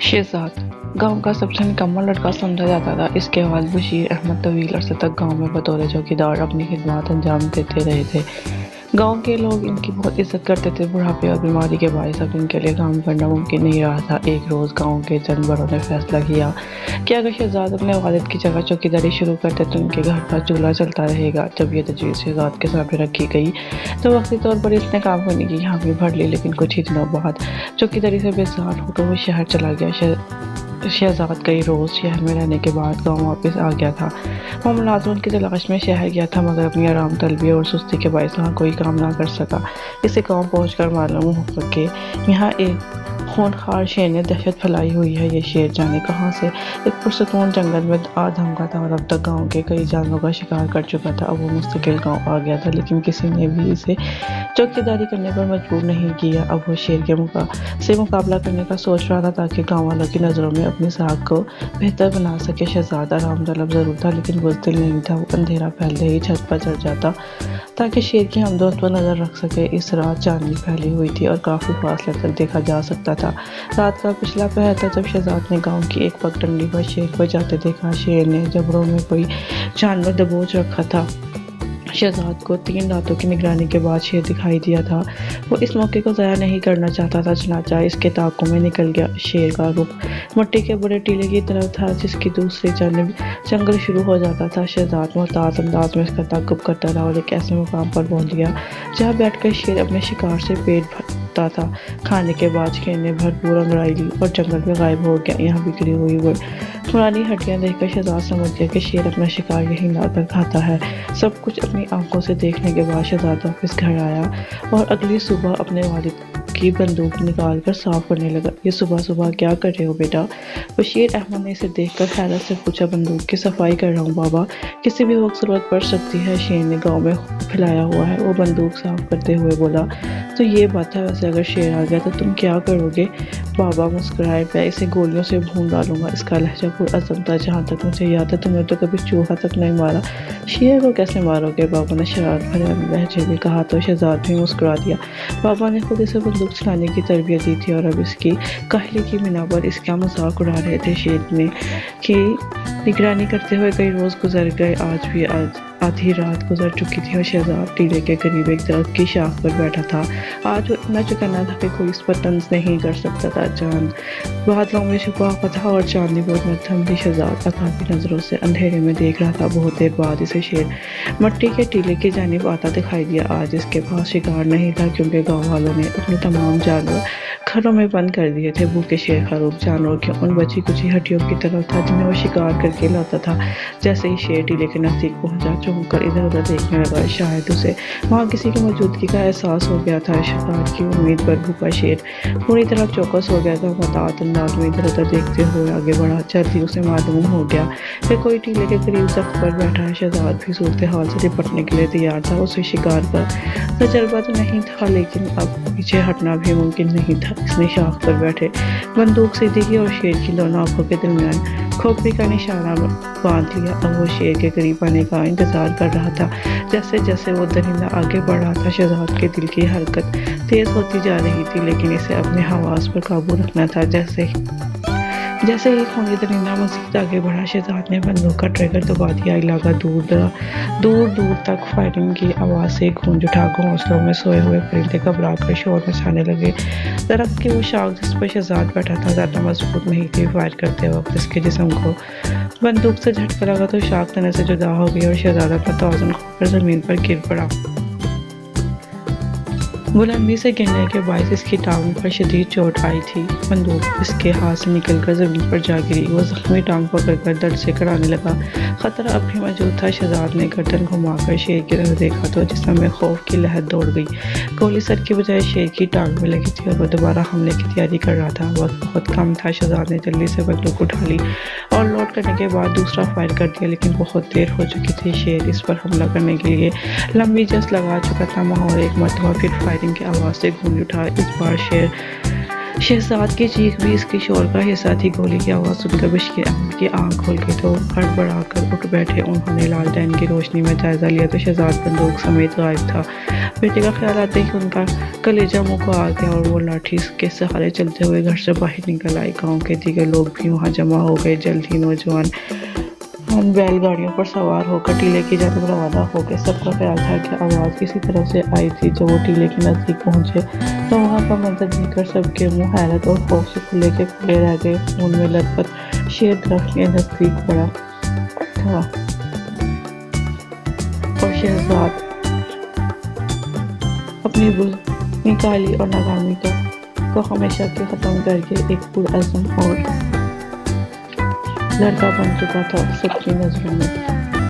شہزاد گاؤں کا سب سے نکما لڑکا سمجھا جاتا تھا۔ اس کے والد بشیر احمد طویل عرصے تک گاؤں میں بطور چوکیدار اپنی خدمات انجام دیتے رہے تھے۔ گاؤں کے لوگ ان کی بہت عزت کرتے تھے۔ بڑھاپے اور بیماری کے باعث اب ان کے لیے کام کرنا ممکن نہیں رہا تھا۔ ایک روز گاؤں کے چند بڑوں نے فیصلہ کیا کہ اگر شہزاد اپنے والد کی جگہ چوکیداری شروع کرتے تو ان کے گھر کا چولہا چلتا رہے گا۔ جب یہ تجویز شہزاد کے سامنے رکھی گئی تو وقتی طور پر اس نے کام کرنے کی حامی بھر لی، لیکن کچھ ہی دنوں بعد چوکیداری سے بیزار ہو کر وہ شہر چلا گیا۔ شہزاد کئی روز شہر میں رہنے کے بعد گاؤں واپس آ گیا تھا۔ وہ ملازمت کی تلاش میں شہر گیا تھا، مگر اپنی آرام طلبی اور سستی کے باعث وہاں کوئی کام نہ کر سکا۔ اسے گاؤں پہنچ کر معلوم ہوا کہ یہاں ایک خونخوار شیر نے دہشت پھیلائی ہوئی ہے۔ یہ شیر جانے کہاں سے ایک پرسکون جنگل میں آ دھمکا تھا اور اب تک گاؤں کے کئی جانوروں کا شکار کر چکا تھا۔ اب وہ مستقل گاؤں آ گیا تھا، لیکن کسی نے بھی اسے چوکیداری کرنے پر مجبور نہیں کیا۔ اب وہ شیر سے مقابلہ کرنے کا سوچ رہا تھا تاکہ گاؤں والوں کی نظروں میں اپنی ساکھ کو بہتر بنا سکے۔ شہزاد آرام طلب ضرور تھا، لیکن بزدل نہیں تھا۔ وہ اندھیرا پھیلتے ہی چھت پر چڑھ جاتا تاکہ شیر کی ہمدوست پر نظر رکھ سکے۔ اس رات چاندنی پھیلی ہوئی تھی اور کافی فاصلے تک دیکھا جا سکتا تھا۔ رات کا پچھلا پہر تھا جب شہزاد نے گاؤں کی ایک پگڈنڈی پر شیر کو جاتے دیکھا۔ شیر نے جبڑوں میں کوئی جانور دبوچ رکھا تھا۔ شہزاد کو 3 راتوں کی نگرانی کے بعد شیر دکھائی دیا تھا۔ وہ اس موقع کو ضائع نہیں کرنا چاہتا تھا، چنانچہ اس کے طاقوں میں نکل گیا۔ شیر کا رخ مٹی کے بڑے ٹیلے کی طرف تھا جس کی دوسری جانب جنگل شروع ہو جاتا تھا۔ شہزاد محتاط انداز میں اس کا تعاقب کرتا رہا اور ایک ایسے مقام پر پہنچ گیا جہاں بیٹھ کر شیر اپنے شکار سے پیٹ بھرتا تھا۔ کھانے کے بعد شیر نے بھرپور انگڑائی لی اور جنگل میں غائب ہو گیا۔ یہاں بکھری ہوئی پرانی ہڈیاں دیکھ کر شہزاد سمجھ گیا کہ شیر اپنا شکار یہیں لا کر کھاتا ہے۔ سب کچھ اپنی آنکھوں سے دیکھنے کے بعد شہزاد واپس گھر آیا اور اگلی صبح اپنے والد کی بندوق نکال کر صاف کرنے لگا۔ یہ صبح صبح کیا کر رہے ہو بیٹا؟ بشیر احمد نے اسے دیکھ کر حیرت سے پوچھا۔ بندوق کی صفائی کر رہا ہوں بابا، کسی بھی وقت ضرورت پڑ سکتی ہے۔ شیر نے گاؤں میں پھیلایا ہوا ہے، وہ بندوق صاف کرتے ہوئے بولا۔ تو یہ بات ہے، ویسے اگر شیر آ گیا تو تم کیا کرو گے؟ بابا مسکرائے۔ میں اسے گولیوں سے بھون ڈالوں گا۔ اس کا لہجہ پرعزم تھا۔ جہاں تک مجھے یاد ہے تم نے تو کبھی چوہا تک نہیں مارا، شیر کو کیسے مارو گے؟ بابا نے شرارت بھرے لہجے میں کہا تو شہزاد بھی مسکرا دیا۔ بابا نے خود اسے بندوق چلانے کی تربیت دی تھی اور اب اس کی کاہلی کی بنا پر اس کا مذاق اڑا رہے تھے۔ شیر کی نگرانی کرتے ہوئے کئی روز گزر گئے۔ آج بھی آدھی رات گزر چکی تھی اور شہزاد ٹیلے کے قریب ایک درخت کی شاخ پر بیٹھا تھا۔ آج وہ اتنا چکنا تھا کہ کوئی اس پر طنز نہیں کر سکتا تھا۔ چاند بادلوں میں چھپا ہوا تھا اور چاندنی بہت مدھم تھی۔ شہزاد اکابی نظروں سے اندھیرے میں دیکھ رہا تھا۔ بہت دیر بعد اسے شیر مٹی کے ٹیلے کی جانب آتا دکھائی دیا۔ آج اس کے پاس شکار نہیں تھا کیونکہ گاؤں والوں نے اپنے تمام جانور گھروں میں بند کر دیے تھے۔ بھوکے شیر خروش جانوروں کی ان بچی کچی ہڈیوں کی طرف تھا جنہیں وہ شکار کر کے لاتا تھا۔ جیسے ہی شیر ٹیلے کے نزدیک پہنچا، چونک کر ادھر ادھر دیکھنے لگا۔ شاید اسے وہاں کسی کی موجودگی کا احساس ہو گیا تھا۔ شکار کی امید پر بھوکا شیر پوری طرح چوکس ہو گیا تھا۔ محتاط انداز میں ادھر ادھر دیکھتے ہوئے آگے بڑھا۔ جلدی اسے معلوم ہو گیا کہ کوئی ٹیلے کے قریب درخت پر بیٹھا ہے۔ شہزاد بھی صورتحال سے نپٹنے کے لیے تیار تھا۔ اسے شکار کا تجربہ تو نہیں تھا، لیکن اب پیچھے ہٹنا بھی ممکن نہیں تھا۔ اس نے شاخ پر بیٹھے بندوق سیدھی کی اور شیر کی دونوں آنکھوں کے درمیان کھوپڑی کا نشانہ باندھ لیا۔ اب وہ شیر کے قریب آنے کا انتظار کر رہا تھا۔ جیسے جیسے وہ درندہ آگے بڑھ رہا تھا، شہزاد کے دل کی حرکت تیز ہوتی جا رہی تھی، لیکن اسے اپنے حواس پر قابو رکھنا تھا۔ جیسے ہی خونی درندہ مزید آگے بڑھا، شہزاد نے بندوق کا ٹریگر دبا دیا۔ علاقہ دور دور تک فائرنگ کی آواز سے گونج اٹھا۔ گھونسلوں میں سوئے ہوئے پرندے گھبرا کر شور مچانے لگے۔ درخت کی وہ شاخ جس پر شہزاد بیٹھا تھا زیادہ مضبوط نہیں تھی۔ فائر کرتے وقت اس کے جسم کو بندوق سے جھٹکا لگا تو شاخ تنے سے جدا ہو گئی اور شہزاد اپنا توازن کھو کر زمین پر گر پڑا۔ بلندی سے گرنے کے باعث اس کی ٹانگ پر شدید چوٹ آئی تھی۔ بندوق اس کے ہاتھ سے نکل کر زمین پر جا گری۔ وہ زخمی ٹانگ پکڑ کر درد سے کڑانے لگا۔ خطرہ اب بھی موجود تھا۔ شہزاد نے گردن گھما کر شیر کی طرف دیکھا تو جسم میں خوف کی لہر دوڑ گئی۔ گولی سر کی بجائے شیر کی ٹانگ میں لگی تھی اور وہ دوبارہ حملے کی تیاری کر رہا تھا۔ وقت بہت کم تھا۔ شہزاد نے جلدی سے بندوق اٹھا لی اور لوڈ کرنے کے بعد دوسرا فائر کر دیا، لیکن بہت دیر ہو چکی تھی۔ شیر اس پر حملہ کرنے کے لیے لمبی جس لگا چکا تھا۔ ماحول ایک مرتبہ پھر فائرنگ کی آواز سے گونج اٹھا۔ اس بار شیر شہزاد کی چیخ بھی اس کے شور کا حصہ تھی۔ گولی کی آواز سن کر بشیر احمد کی آنکھ کھل گئی تو ہڑبڑا کر اٹھ بیٹھے۔ انہوں نے لالٹین کی روشنی میں جائزہ لیا تو شہزاد بندوق سمیت غائب تھا۔ بیٹے کا خیال آتے ہی ان کا کلیجہ منہ کو آ گیا اور وہ لاٹھی کے سہارے چلتے ہوئے گھر سے باہر نکل آئے۔ گاؤں کے دیگر لوگ بھی وہاں جمع ہو گئے۔ جلد ہی نوجوان بیل گاڑیوں پر سوار ہو کر ٹیلے کی جانب روانہ ہو گئے۔ سب کا خیال تھا کہ آواز کسی طرف سے آئی تھی۔ جب وہ ٹیلے کے نزدیک پہنچے تو وہاں کا منظر دیکھ کر سب کے منہ حیرت اور خوف سے کھلے کے کھلے رہ گئے۔ خون میں لتپت شیر درخت کے نزدیک پڑا تھا اور شہزاد اپنی بزنی کالی اور ناکامی کو ہمیشہ کے ختم کر کے ایک پرعزم اور لڑکا بن چکا تھا سب کی نظروں میں۔